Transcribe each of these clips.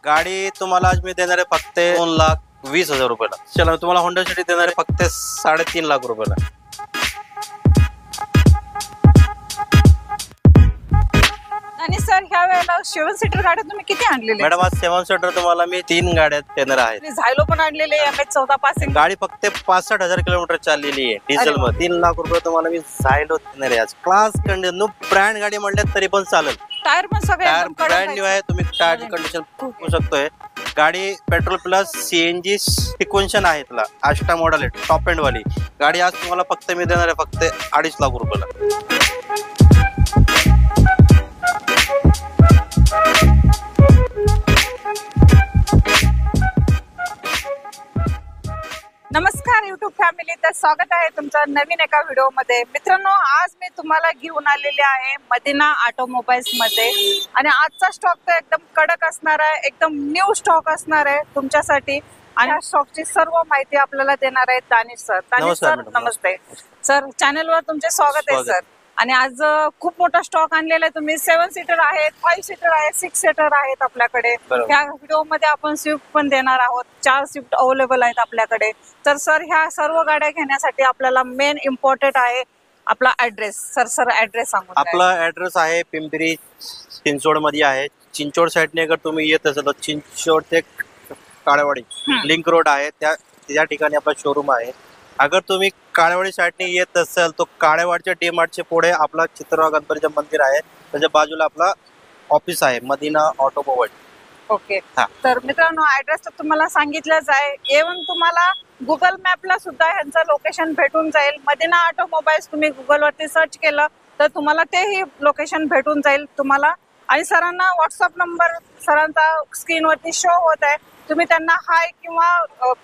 गाडी तुम्हाला आज मी देणार आहे फक्त 2,20,000 रुपयाला. चला तुम्हाला होंडा सिटी देणार आहे फक्त 3.5 लाख रुपयाला. आणि सर ह्या वेळेला 7 सीटर गाड्या तुम्ही किती आणलेले? मॅडम आज 7 सीटर तुम्हाला मी 3 गाड्या देणार आहेत. झायलो पण आणलेले MH14 पासिंग. गाडी फक्त 65,000 किलोमीटर चाललेली आहे डिझेल मध्ये. 3 लाख रुपये तुम्हाला मी झायलो देणार आहे आज. क्लास कंडिशन ब्रँड गाडी म्हणल्यात तरी पण चालेल. टायर पण सगळे टायर ब्रँड न्यू आहे. तुम्ही टायरची कंडिशन बघू शकतोय. गाडी पेट्रोल प्लस CNG सिक्वेन्शन आहे. तुला आष्टा मॉडेल आहे टॉप एंड वाली गाडी. आज तुम्हाला फक्त मी देणार आहे फक्त 2.5 लाख रुपयाला. नमस्कार YouTube फॅमिली, तर स्वागत आहे तुमचं नवीन एका व्हिडिओ मध्ये. मित्रांनो, आज मी तुम्हाला घेऊन आलेले आहे मदिना ऑटोमोबाईल्स मध्ये. आणि आजचा स्टॉक तर एकदम कडक असणार आहे, एकदम न्यू स्टॉक असणार आहे तुमच्यासाठी. आणि या स्टॉकची सर्व माहिती आपल्याला देणार आहेत दानिश सर. दानिश सर नमस्ते सर, चॅनलवर तुमचे स्वागत आहे सर. आणि आज खूप मोठा स्टॉक आणलेला आहे तुम्ही. 7 सीटर आहेत, 5 सीटर आहेत, 6 सीटर आहेत आपल्याकडे. ह्या व्हिडिओ मध्ये आपण स्विफ्ट पण देणार आहोत. 4 स्विफ्ट अवेलेबल आहेत आपल्याकडे. तर सर ह्या सर्व गाड्या घेण्यासाठी आपल्याला मेन इम्पॉर्टंट आहे आपला ऍड्रेस. सर ऍड्रेस सांगू. आपला ऍड्रेस आहे पिंपरी चिंचवड मध्ये आहे. चिंचवड साईडने अगर तुम्ही येत असाल तर चिंचवड ते काळेवाडी लिंक रोड आहे, त्या ठिकाणी आपला शोरूम आहे. अगर तुम्ही काळेवाडी साईडने येत असाल तर काळेवाडच्या DMartच्या पुढे आपला चित्रराव गणपतीचं मंदिर आहे. त्याच्या बाजूला आपला ऑफिस आहे मदिना ऑटोमोबाईल. ओके. तर मित्रांनो, ऍड्रेस तर तुम्हाला सांगितलंच आहे. इव्हन तुम्हाला गुगल मॅपला सुद्धा ह्यांचं लोकेशन भेटून जाईल. मदिना ऑटोमोबाईल्स तुम्ही गुगल वरती सर्च केलं तर तुम्हाला तेही लोकेशन भेटून जाईल तुम्हाला. आणि सरांना व्हॉट्सअप नंबर सरांचा स्क्रीनवरती शो होत आहे. तुम्ही त्यांना हाय किंवा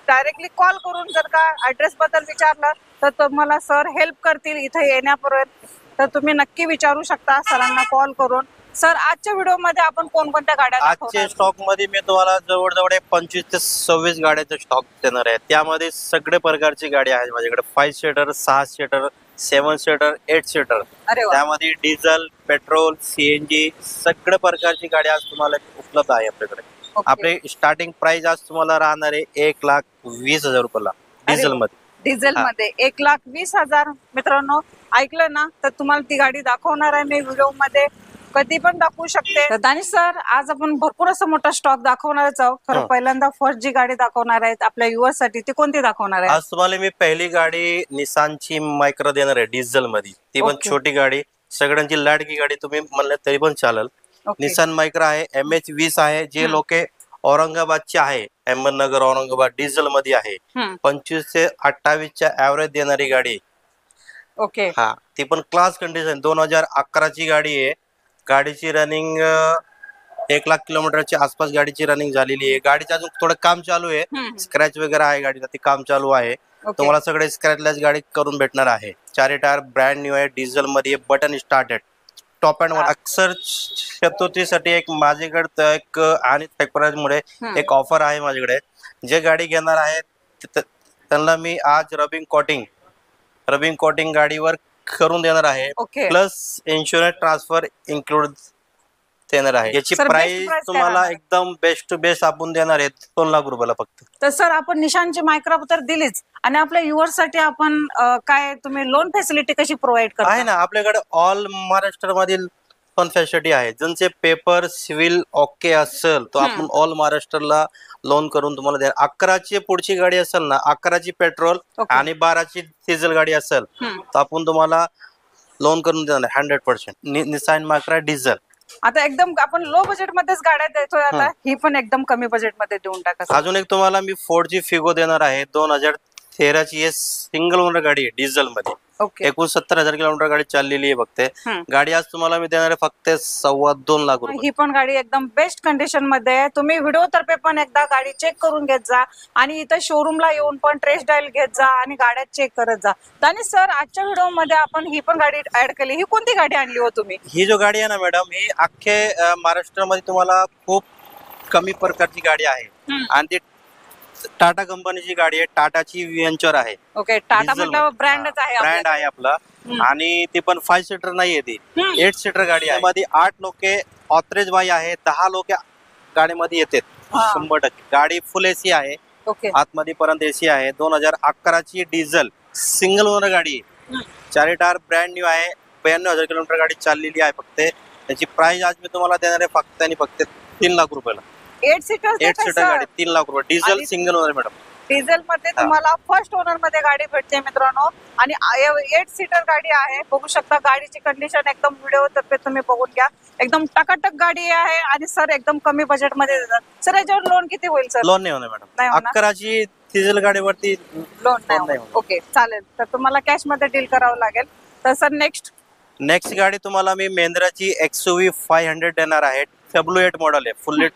डायरेक्टली कॉल करून जर का ऍड्रेस बद्दल विचारलं तर तुम्हाला सर हेल्प करतील इथे येण्यापर्यंत. तर तुम्ही नक्की विचारू शकता सरांना कॉल करून. सर, आजच्या व्हिडिओ मध्ये आपण कोणकोणत्या गाड्या आजच्या स्टॉक मध्ये मी तुम्हाला जवळजवळ 25 ते 26 गाड्याचा स्टॉक देणार आहे. त्यामध्ये सगळे प्रकारची गाडी आहे माझ्याकडे. 5 सीटर, 6 सीटर, 7 सीटर, 8 सीटर. त्यामध्ये डिझेल, पेट्रोल, CNG सगळ्या प्रकारची गाडी आज तुम्हाला उपलब्ध आहे आपल्याकडे. आपले स्टार्टिंग प्राइस आज तुम्हाला राहणार आहे 1,20,000 रुपयाला डिझेल मध्ये. डिझेल मध्ये 1,20,000. मित्रांनो, ऐकलं ना, तर तुम्हाला ती गाडी दाखवणार आहे मी व्हिडिओ मध्ये, कधी पण दाखवू शकते. दानिश सर, आज आपण भरपूर असं मोठा स्टॉक दाखवणारच आहोत. खरं पहिल्यांदा फर्स्ट जी गाडी दाखवणार आहेत आपल्या युवर्स साठी, ती कोणती दाखवणार आहे? आज तुम्हाला मी पहिली गाडी निसानची मायक्रा देणार आहे डिझेल मध्ये. ती पण छोटी गाडी, सगळ्यांची लाडकी गाडी तुम्ही म्हणलं तरी पण चालेल. निसान मायक्रा आहे, MH20 आहे. जे लोक औरंगाबादचे आहे, अहमदनगर औरंगाबाद डिझेल मध्ये आहे. 25 ते 28च्या ऍव्हरेज देणारी गाडी. ओके. हा, ती पण क्लास कंडिशन. 2011 ची गाडी आहे. गाडीची रनिंग 1 लाख किलोमीटरच्या आसपास गाडीची रनिंग झालेली आहे. गाडीचं अजून थोडं काम चालू आहे. स्क्रॅच वगैरे आहे गाडीला, ते काम चालू आहे. तुम्हाला सगळे स्क्रॅचलेस गाडी करून भेटणार आहे. 4 टायर ब्रँड न्यू आहे, डिझेल मध्ये, button started, top and one. अक्षर चतुर्थीसाठी एक माझ्याकडे एक आणि मुळे एक ऑफर आहे माझ्याकडे. जे गाडी घेणार आहेत त्यांना मी आज रबिंग कोटिंग गाडीवर करून देणार आहे. प्लस इन्शुरन्स ट्रान्सफर इन्क्लूड देणार आहे. याची प्राइस तुम्हाला एकदम बेस्ट टू बेस्ट आपण देणार आहे 2 लाख रुपयाला फक्त. तर सर, आपण निशानची मायक्रा तर दिलीच, आणि आपल्या युवर्स साठी आपण काय तुम्ही लोन फॅसिलिटी कशी प्रोव्हाइड करता? आहे ना, आपल्याकडे ऑल महाराष्ट्र मधील पण फॅसिलिटी आहे. ज्यांचे पेपर सिव्हिल ओके असेल तर आपण ऑल महाराष्ट्राला लोन करून तुम्हाला द्या. 11ची पुढची गाडी असेल ना, 11ची पेट्रोल आणि 12ची डिझेल गाडी असेल तर आपण तुम्हाला लोन करून देणार 100%. Nissan Micra diesel. आता एकदम आपण लो बजेट मध्येच गाड्या देतोय, आता ही पण एकदम कमी बजेट मध्ये देऊन टाका. अजून एक तुम्हाला मी फोर्डची फिगो देणार आहे. 2013ची सिंगल ओनर गाडी आहे डिझेल मध्ये. 69,000 किलोमीटर गाडी चाललेली आहे फक्त. गाडी आज तुम्हाला मी देणार आहे फक्त 2.25 लाख रुपये. ही पण गाडी एकदम बेस्ट कंडिशन मध्ये आहे. तुम्ही व्हिडिओ तर्फे पण एकदा गाडी चेक करून घेत जा, आणि इथं शोरूमला येऊन पण टेस्ट ड्राइव्ह घेत जा आणि गाड्या चेक करत जा. दानिश सर, आजच्या व्हिडिओ मध्ये आपण ही पण गाडी ऍड केली. ही कोणती गाडी आणली हो तुम्ही? ही जो गाडी आहे ना मॅडम, ही अख्खे महाराष्ट्रामध्ये तुम्हाला खूप कमी प्रकारची गाडी आहे. आणि ती टाटा कंपनीची गाडी आहे. टाटाची व्हेंचर आहे. ओके. टाटा मतलब ब्रँडच आहे, ब्रँड आहे आपला. आणि ती पण 5 सीटर नाहीये, ती 8 सीटर गाडी आहे. मध्ये 8 लोक ऑथराइज बाई आहे, 10 लोक गाडीमध्ये येतात. हा. 100%. गाडी फुल एसी आहे, ओके. आतमध्ये पर्यंत एसी आहे. 2011ची डिझेल सिंगल ओनर गाडी आहे. चारी टायर ब्रँड न्यू आहे. 92,000 किलोमीटर गाडी चाललेली आहे. फक्त त्याची प्राइस आज मी तुम्हाला देणार आहे फक्त आणि फक्त 3 लाख रुपयाला. 8 सीटर 8 सीटर गाडी 3 लाख रुपये. डिझेल आणि- सिंगल ओनर मॅडम. डिझेल मध्ये तुम्हाला फर्स्ट ओनर मध्ये गाडी भेटते मित्रांनो. आणि 8 सीटर गाडी आहे. बघू शकता गाडीची कंडिशन एकदम व्हिडिओ तर्फे तुम्ही बघून घ्या. एकदम टकाटक गाडी आहे आणि सर एकदम कमी बजेट मध्ये देतात. सर याच्यावर लोन किती होईल सर? लोन नाही होणार नाही मॅडम. होणार? 11ची डिझेल गाडीवरती लोन नाही नाही होणार. ओके चालेल. तर तुम्हाला कॅश मध्ये डील करावं लागेल. तर सर नेक्स्ट गाडी तुम्हाला मी महिंद्राची XUV 500 देणार आहे. W8 मॉडेल आहे. फुल्ली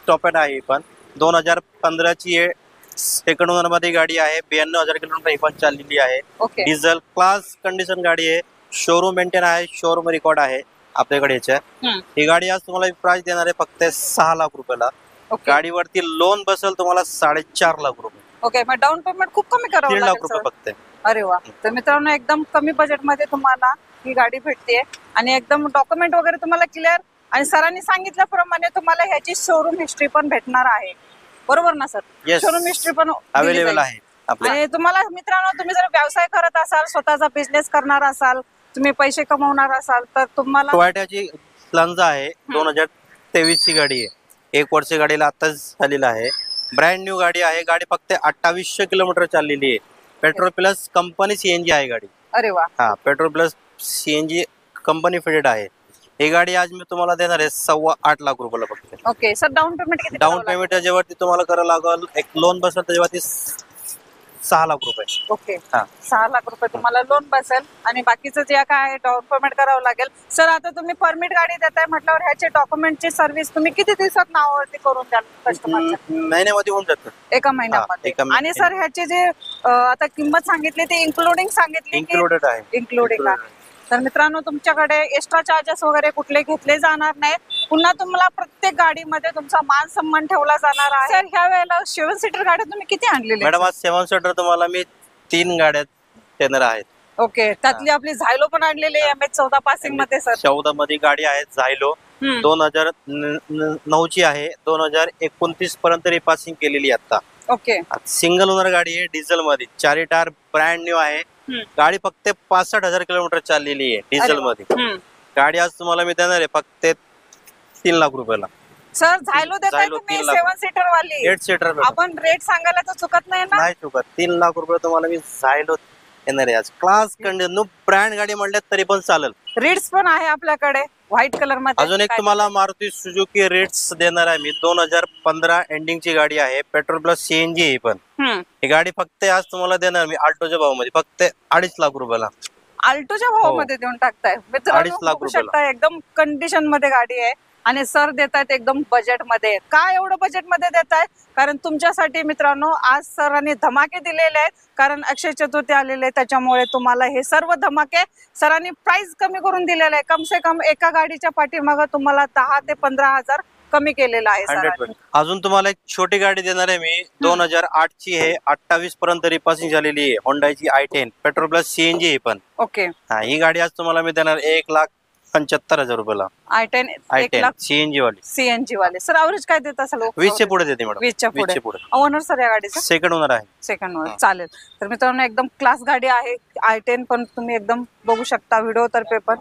टॉप एंड आहे. पण 2015ची आहे. सेकंड ओनर मध्ये गाडी आहे. 92,000 किलोमीटर ही पण चाललेली आहे. ओके. डिझेल क्लास कंडिशन गाडी आहे. शोरूम मेंटेन आहे. शोरूम रेकॉर्ड आहे आपल्याकडे याच्या. ही गाडी आज तुम्हाला प्राइस देणार आहे फक्त 6 लाख रुपयाला. ओके. गाडीवरती लोन बसेल तुम्हाला 4.5 लाख रुपये. ओके. मग डाऊन पेमेंट खूप कमी करावं 3 लाख लागेल रुपये सर. फक्त. अरे वा. तर मित्रांनो एकदम कमी बजेट मध्ये तुम्हाला ही गाडी भेटते आणि एकदम डॉक्युमेंट वगैरे तुम्हाला क्लिअर आणि सरांनी सांगितल्याप्रमाणे तुम्हाला ह्याची शोरूम हिस्ट्री पण भेटणार आहे. बरोबर ना सर? Yes. शोरूम हिस्ट्री पण दिली अवेलेबल जाईल. आहे आपल्या. आणि तुम्हाला मित्रांनो तुम्ही जर व्यवसाय करत असाल, स्वतःचा बिझनेस करणार असाल, तुम्ही पैसे कमवणार असाल तर तुम्हाला टोयोटाची लंजा आहे. 2023 ची गाडी आहे. 1 वर्ष गाडीला आताच झालेला आहे. ब्रँड न्यू गाडी आहे. गाडी फक्त 2800 किलोमीटर चाललेली आहे. पेट्रोल प्लस कंपनी CNG आहे गाडी. अरे वा. हा, petrol plus CNG company fitted आहे. ही गाडी आज मी तुम्हाला देणार आहे 8.25 लाख रुपयाला फक्त. ओके. सर डाऊन पेमेंट किती डाऊन करावं लागेल? पेमेंट त्याच्यावरती तुम्हाला करावं लागेल. एक लोन बसेल त्याच्यावरती 6 लाख रुपये. ओके. हा. 6 लाख रुपये तुम्हाला लोन बसेल आणि बाकीचं जे काय आहे डाऊन पेमेंट करावं लागेल. सर आता तुम्ही परमिट गाडी देताय म्हटल्यावर ह्याचे डॉक्युमेंटची सर्व्हिस तुम्ही किती दिवसात नावावरती करून द्याल कस्टमरच्या? महिन्यामध्ये होऊन जातं. एका महिन्यामध्ये. एका आणि सर ह्याचे जे आता किंमत सांगितली ते इन्क्लुडिंग सांगितली की इन्क्लुडेड आहे. इन्क्लुडिंग आहे? तर मित्रांनो तुमच्याकडे एक्स्ट्रा चार्जेस वगैरे कुठले घेतले जाणार नाही. पुन्हा तुम्हाला प्रत्येक गाडीमध्ये तुमचा मान सन्मान ठेवला जाणार आहे. सर ह्या वेळेला 7 सीटर गाड्या तुम्ही किती आणलेल्या मॅडम आज 7 सीटर तुम्हाला मी 3 गाड्या देणार आहेत. ओके. त्यातली आपली झायलो पण आणलेली MH14 पासिंग मध्ये सर. 14 मध्ये गाडी आहे झायलो. 2009 ची आहे. 2029 पर्यंत रिपासिंग केलेली आहे आता. ओके. सिंगल ओनर गाडी आहे. डिझेल मध्ये. चारी टायर ब्रँड न्यू आहे. गाडी फक्त 65,000 किलोमीटर चाललेली आहे डिझेल मध्ये. गाडी आज तुम्हाला मी देणार आहे फक्त 3 लाख रुपयाला. सर झायलो देताय झायलो तुम्ही 3 लाख. 7 सीटर वाली. 8 सीटर आपण रेट सांगायला तर चुकत नाही ना? नाही चुकत. 3 लाख रुपये तुम्हाला मी झायलो येणार आहे आज. क्लास कंडिशन ब्रँड गाडी म्हणल्यात तरी पण चालेल. रीड्स पण आहे आपल्याकडे व्हाईट कलर मध्ये. अजून एक तुम्हाला मारुती सुझुकी रेट्स देणार आहे मी. 2015 एंडिंग ची गाडी आहे. पेट्रोल प्लस CNG आहे पण. ही गाडी फक्त आज तुम्हाला देणार मी आल्टोच्या भावामध्ये फक्त 2.5 लाख रुपयाला. आल्टोच्या भावामध्ये देऊन टाकताय 2.5 लाख बघू रुपयाला. शकता एकदम कंडिशन मध्ये गाडी आहे आणि सर देतायत एकदम बजेट मध्ये. काय एवढं बजेट मध्ये देताय? कारण तुमच्यासाठी मित्रांनो आज सरांनी धमाके दिलेले आहेत. कारण अक्षय चतुर्थी आलेले आहे त्याच्यामुळे तुम्हाला हे सर्व धमाके सरांनी प्राइस कमी करून दिलेले आहे. कम से कम एका गाडीच्या पाठीमागे तुम्हाला 10 ते 15,000 कमी केलेला आहे 100%. सरांनी. अजून तुम्हाला एक छोटी गाडी देणार आहे मी. 2008 ची आहे. 28 पर्यंत रिपासिंग झालेली आहे. होंडाची i10 पेट्रोल प्लस CNG आहे पण. ओके. हा, ही गाडी आज तुम्हाला मी देणार 1,75,000 रुपयाला. i10 1 i10 लाख CNG वाली. CNG वाले. सर अवरेज काय देत असाल? 20 चे पुढे देते मॅडम. 20 च्या 20 चे पुढे. पुढे. ओनर सर या गाडीचा सेकंड ओनर आहे. सेकंड वर चालेल. तर मित्रांनो एकदम क्लास गाडी आहे. i10 पण तुम्ही एकदम बघू शकता व्हिडिओ तर्फे पण.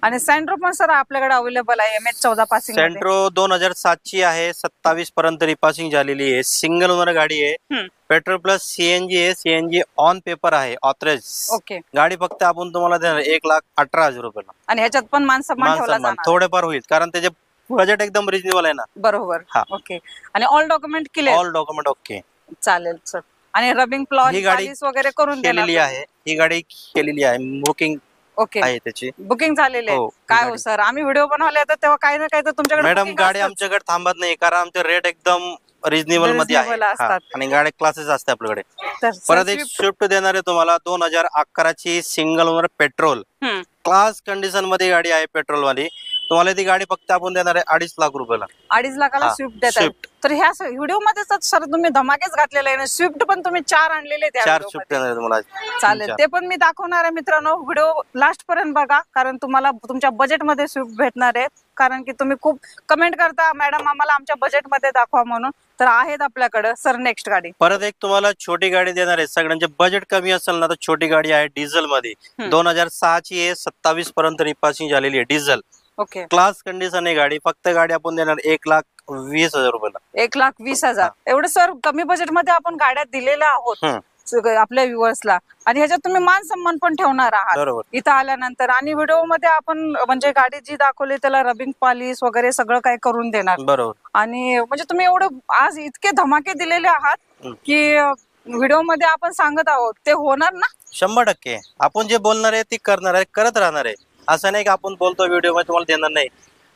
आणि सेंट्रो पण सर आपल्याकडे अवेलेबल आहे MH14 पासिंग. सेंट्रो 2007 ची आहे. 27 पर्यंत रिपासिंग झालेली आहे. सिंगल ओनर गाडी आहे. पेट्रोल प्लस CNG आहे. CNG ऑन पेपर आहे ऑथराइज. ओके. गाडी फक्त आपण तुम्हाला देणार 1,18,000 रुपयाला. आणि ह्याच्यात पण मान सन्मान ठेवला सन्मान जाणार. थोडेफार होईल कारण त्याचे बजेट एकदम रिजनेबल आहे ना. बरोबर. हा. ओके. आणि all document clear. All document okay. चालेल सर. आणि रबिंग प्लॉट ही गाडी वगैरे करून केलेली देणार. आहे. ही गाडी केलेली आहे. Booking okay. आहे त्याची. बुकिंग झालेली आहे. हो, काय हो गाडी. सर आम्ही व्हिडिओ बनवले तर तेव्हा काही ना काही तर तुमच्याकडे मॅडम booking गाडी असतंच. आमच्याकडे थांबत नाही कारण आमचे रेट एकदम रिजनेबल मध्ये आहे. Reasonable असतात. हा. आणि गाडी क्लासेस असते आपल्याकडे. तर परत एक स्विफ्ट देणार आहे तुम्हाला. 2011 ची single owner petrol class condition मध्ये गाडी आहे पेट्रोल वाली. तुम्हाला ती गाडी फक्त आपण देणार आहे 2.5 लाख रुपयाला. 2.5 लाखाला हा, स्विफ्ट देतात. स्विफ्ट. तर ह्या व्हिडिओ मध्येच सर तुम्ही धमाकेच घातलेले आहे. स्विफ्ट पण तुम्ही 4 आणलेले त्या 4 video स्विफ्ट मध्ये. देणार आहे तुम्हाला. चालेल, 3-4. ते पण मी दाखवणार आहे मित्रांनो. व्हिडिओ लास्ट पर्यंत बघा, कारण तुम्हाला तुमच्या बजेट मध्ये स्विफ्ट भेटणार आहे. कारण की तुम्ही खूप कमेंट करता, मॅडम आम्हाला आमच्या बजेट मध्ये दाखवा म्हणून. तर आहेत आपल्याकडे. सर नेक्स्ट गाडी परत एक तुम्हाला छोटी गाडी देणार आहे. सगळ्यांचे बजेट कमी असेल ना तर छोटी गाडी आहे डिझेल मध्ये. 2006 ची आहे, 27 पर्यंत रिपासिंग झालेली आहे. Diesel okay. क्लास कंडिशन आहे गाडी. फक्त गाडी आपण देणार 1,20,000 रुपयाला. 1,20,000 एवढं सर कमी बजेट मध्ये आपण गाड्या दिलेल्या आहोत आपल्या व्ह्युअर्सला. आणि ह्याच्यात तुम्ही मान सन्मान पण ठेवणार आहात बरोबर. इथं आल्यानंतर. आणि व्हिडिओ मध्ये आपण म्हणजे गाडी जी दाखवली त्याला रबिंग पॉलिश वगैरे सगळं काही करून देणार. बरोबर. आणि म्हणजे तुम्ही एवढं आज इतके धमाके दिलेले आहात की व्हिडिओ मध्ये आपण सांगत आहोत ते होणार ना. 100% आपण जे बोलणार आहे ती करणार आहे, करत राहणार आहे. असं नाही की आपण बोलतो व्हिडिओ मध्ये तुम्हाला देणार नाही,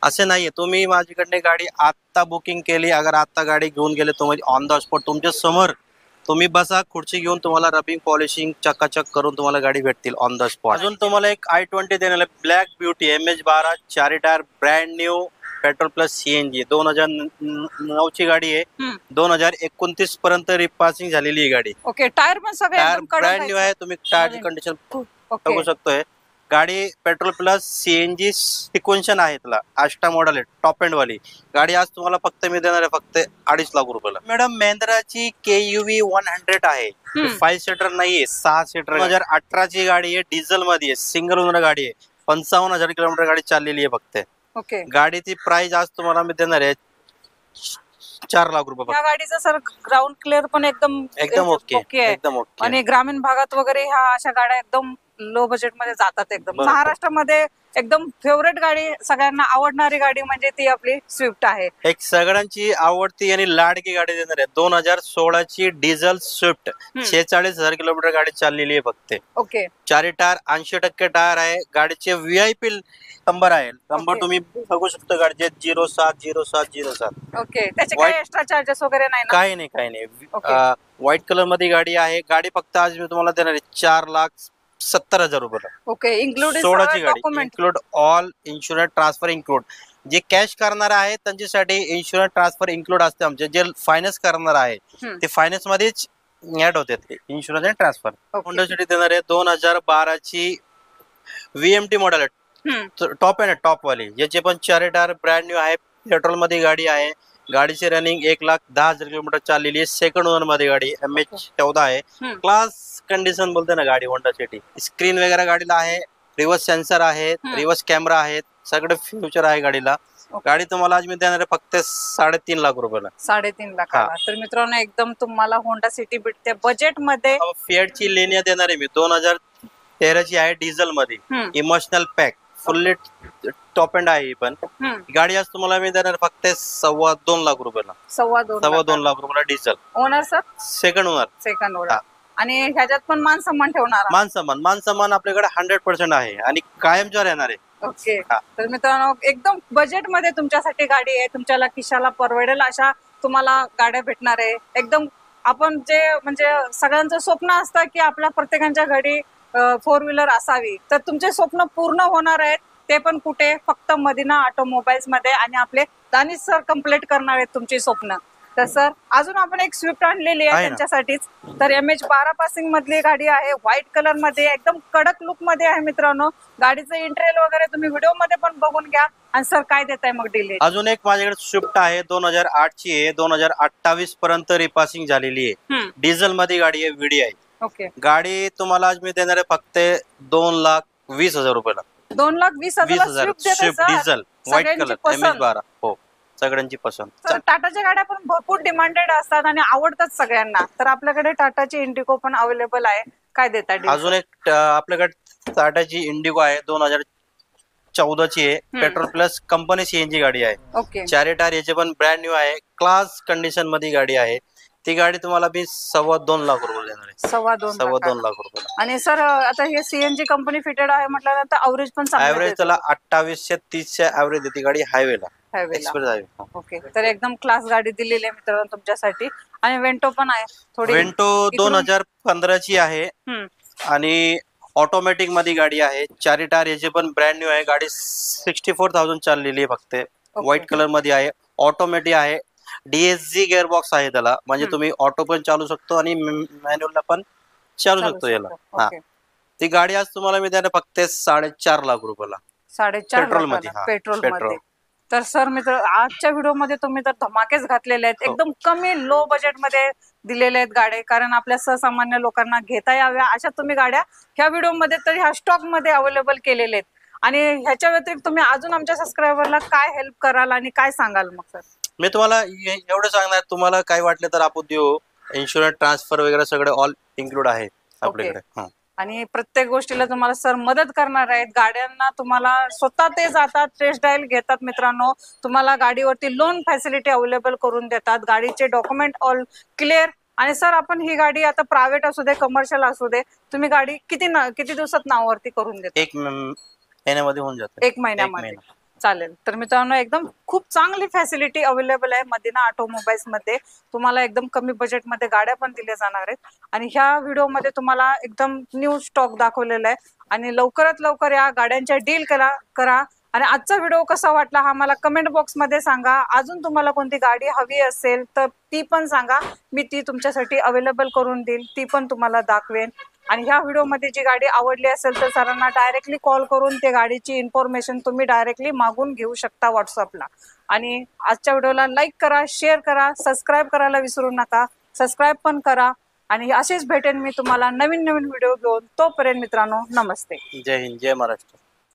असं नाहीये. तुम्ही माझ्याकडे गाडी आता बुकिंग केली, अगर आता गाडी घेऊन गेले तुम्ही ऑन द स्पॉट तुमच्या समोर तुम्ही बसा, खुर्ची घेऊन तुम्हाला रबिंग पॉलिशिंग चकाचक करून तुम्हाला गाडी भेटतील ऑन द स्पॉट. अजून तुम्हाला एक i20 देणार आहे, black beauty, MH12, 4 tyre, brand new, petrol plus CNG. 2009 ची गाडी आहे. 2029 पर्यंत रिपासिंग झालेली आहे गाडी. ओके. टायर पण सगळे टायर एकदम कडक ब्रँड न्यू आहे. तुम्ही टायरची कंडिशन बघू शकतोय. गाडी पेट्रोल प्लस CNG सिक्वेन्शन आहे. त्याला आष्टा मॉडेल आहे, टॉप एंड वाली गाडी. आज तुम्हाला फक्त मी देणार आहे फक्त 2.5 लाख रुपयाला. मॅडम महिंद्राची KUV 100 आहे. 5 सीटर नाहीये, 6 सीटर. 2018 ची गाडी आहे, डिझेल मध्ये आहे, सिंगल ओनर गाडी आहे. 55,000 किलोमीटर गाडी चाललेली आहे फक्त. ओके. गाडीची प्राइस आज तुम्हाला मी देणार आहे 4 लाख रुपये. या गाडीचं सर ग्राउंड क्लिअर पण एकदम ओके आहे. एकदम ओके. आणि ग्रामीण भागात वगैरे ह्या अशा गाड्या एकदम लो बजेट मध्ये जातात एकदम. बरोबर. महाराष्ट्रामध्ये एकदम फेवरेट गाडी, सगळ्यांना आवडणारी गाडी म्हणजे ती आपली स्विफ्ट आहे. एक सगळ्यांची आवडती आणि लाडकी गाडी देणार आहे. 2016 ची डिझेल स्विफ्ट, 46,000 किलोमीटर गाडी चाललेली आहे फक्त. ओके. 4 टायर, 80% टायर आहे. गाडीचे VIP नंबर आहे. नंबर तुम्ही बघू शकता गाडीचे 07070707. ओके. त्याचे काही एक्स्ट्रा चार्जेस वगैरे नाही ना. काही नाही. व्हाईट कलर मध्ये गाडी आहे. गाडी फक्त आज मी तुम्हाला देणार आहे 4,70,000 रुपयाला. ओके. इन्क्लूड 16ची गाडी, include all insurance transfer include. जे कॅश करणार आहे त्यांच्यासाठी इन्शुरन्स ट्रान्सफर इन्क्लूड असते. आमचे जे फायनान्स करणार आहे ते फायनान्स मध्येच ऍड होते ते इन्शुरन्स आणि ट्रान्सफर. होंडा सिटी देणार आहे. 2012 ची VMT मॉडेल आहे, टॉप आहे, टॉप वाली. याचे पण 4 टायर, ब्रँड न्यू आहे, पेट्रोल मध्ये गाडी आहे. गाडीची रनिंग 1,10,000 किलोमीटर चाललेली आहे. सेकंड ओनर मध्ये गाडी, MH14 आहे. क्लास कंडिशन बोलते ना गाडी होंडा सिटी. स्क्रीन वगैरे गाडीला आहे, रिव्हर्स सेन्सर आहे, रिव्हर्स कॅमेरा आहेत, सगळे फ्युचर आहे गाडीला. गाडी तुम्हाला आज मी देणार आहे फक्त 3.5 लाख रुपयाला. 3.5 लाखाला. तर मित्रांनो एकदम तुम्हाला होंडा सिटी भेटते बजेट मध्ये. फिएट ची लेनिया देणार आहे मी. 2013 ची आहे, डिझेल मध्ये, emotional pack, fully top end आहे. पण गाडी आज तुम्हाला मी देणार फक्त 2.25 लाख रुपयाला. 2.25 लाख रुपयाला diesel. Owner sir second owner. आणि ह्याच्यात पण मान सन्मान ठेवणार. मान सन्मान आपल्याकडे 100% आहे आणि कायमच्या राहणार आहे. ओके. तर मित्रांनो एकदम बजेट मध्ये तुमच्यासाठी गाडी आहे. तुमच्याला खिशाला परवडेल अशा तुम्हाला गाड्या भेटणार आहे. एकदम आपण जे म्हणजे सगळ्यांचं स्वप्न असतं की आपल्या प्रत्येकाच्या घरी 4 व्हीलर असावी. तर तुमचे स्वप्न पूर्ण होणार आहेत. ते पण कुठे? फक्त मदिना ऑटोमोबाईल्स मध्ये. आणि आपले दानिश सर कम्प्लीट करणार आहेत तुमची स्वप्न. तर सर अजून आपण एक स्विफ्ट आणलेली आहे त्यांच्यासाठीच. तर MH12 पासिंग मधली गाडी आहे, व्हाईट कलर मध्ये, एकदम कडक लुक मध्ये आहे मित्रांनो. गाडीचं इंटेरियर वगैरे तुम्ही व्हिडिओ मध्ये पण बघून घ्या. आणि सर काय देताय मग डिले? अजून एक माझ्याकडे स्विफ्ट आहे, 2008 ची आहे, 2028 पर्यंत रिपासिंग झालेली आहे. डिझेल मध्ये गाडी आहे, VDI. ओके. गाडी तुम्हाला आज मी देणार आहे फक्त 2,20,000 रुपयाला. 2,20,000 Swift diesel, white colour, MH12. हो, सगळ्यांची पसंत. टाटाच्या गाड्या पण भरपूर डिमांडेड असतात आणि आवडतात सगळ्यांना. तर आपल्याकडे टाटाची इंडिगो पण अवेलेबल आहे. काय देता? अजून एक आपल्याकडे टाटाची इंडिगो आहे, 2014 ची आहे, पेट्रोल प्लस कंपनी CNG गाडी आहे. ओके. 4 टायर, याचे पण ब्रँड न्यू आहे, क्लास कंडिशन मध्ये गाडी आहे. ती गाडी तुम्हाला मी 2.25 लाख रुपये देणार आहे. 2.25 लाख रुपये. आणि सर आता हे CNG कंपनी फिटेड आहे म्हटल्यानंतर ॲव्हरेज पण ॲव्हरेज त्याला 2830 ॲव्हरेज देते गाडी हायवेला. ओके. तर एकदम क्लास गाडी दिलेली आहे मित्रांनो तुमच्यासाठी. आणि वेंटो पण आहे थोडी. वेंटो 2015 ची आहे आणि ऑटोमॅटिक मध्ये गाडी आहे, 4 टायर याचे पण ब्रँड न्यू आहे. गाडी 64,000 चाललेली आहे फक्त. व्हाईट कलर मध्ये आहे, ऑटोमॅटिक आहे, DSG गिअरबॉक्स आहे त्याला, म्हणजे तुम्ही ऑटो पण चालू शकतो आणि मॅन्युअलला पण चालू शकतो याला. हा, ती गाडी आज तुम्हाला मी द्यायला फक्त 4.5 लाख रुपयाला. 4.5 पेट्रोल मध्ये, पेट्रोल मध्ये. तर सर मित्र, आजच्या व्हिडिओ मध्ये तुम्ही तर धमाकेच घातलेले आहेत, एकदम कमी लो बजेट मध्ये दिलेले आहेत गाड्या, कारण आपल्या सर्वसामान्य लोकांना घेता याव्या अशा तुम्ही गाड्या ह्या व्हिडिओ मध्ये तर ह्या स्टॉक मध्ये अवेलेबल केलेले आहेत. आणि ह्याच्या व्यतिरिक्त तुम्ही अजून आमच्या सबस्क्रायबरला काय हेल्प कराल आणि काय सांगाल मग सर? मी तुम्हाला एवढं सांगणार, तुम्हाला काय वाटलं तर आपण देऊ. इन्शुरन्स, ट्रान्सफर वगैरे सगळं ऑल इन्क्लूड आहे आपल्याकडे. आणि प्रत्येक गोष्टीला तुम्हाला सर मदत करणार आहेत. गाड्यांना तुम्हाला स्वतः ते जातात, टेस्ट ड्राईव्ह घेतात मित्रांनो, तुम्हाला गाडीवरती लोन फॅसिलिटी अवेलेबल करून देतात, गाडीचे डॉक्युमेंट ऑल क्लिअर. आणि सर, आपण ही गाडी आता प्रायव्हेट असू दे, कमर्शियल असू दे, तुम्ही गाडी किती दिवसात नावावरती करून देता? 1 महिन्यामध्ये होऊन जाते. 1 महिन्यामध्ये चालेल. तर मित्रांनो, एकदम खूप चांगली फॅसिलिटी अवेलेबल आहे मदिना ऑटोमोबाईल्स मध्ये. तुम्हाला एकदम कमी बजेट मध्ये गाड्या पण दिल्या जाणार आहेत. आणि ह्या व्हिडिओ मध्ये तुम्हाला एकदम न्यू स्टॉक दाखवलेला आहे. आणि लवकरात लवकर या गाड्यांच्या डील करा. आणि आजचा व्हिडिओ कसा वाटला हा मला कमेंट बॉक्स मध्ये सांगा. अजून तुम्हाला कोणती गाडी हवी असेल तर ती पण सांगा, मी ती तुमच्यासाठी अवेलेबल करून देईल, ती पण तुम्हाला दाखवेन. आणि ह्या व्हिडिओ मध्ये जी गाडी आवडली असेल तर सरांना डायरेक्टली कॉल करून त्या गाडीची इन्फॉर्मेशन तुम्ही डायरेक्टली मागून घेऊ शकता व्हॉट्सअपला. आणि आजच्या व्हिडिओला लाईक करा, शेअर करा, सबस्क्राईब करायला विसरू नका. सबस्क्राईब पण करा. आणि असेच भेटेन मी तुम्हाला नवीन व्हिडिओ घेऊन. तोपर्यंत मित्रांनो, नमस्ते. जय हिंद, जय महाराष्ट्र.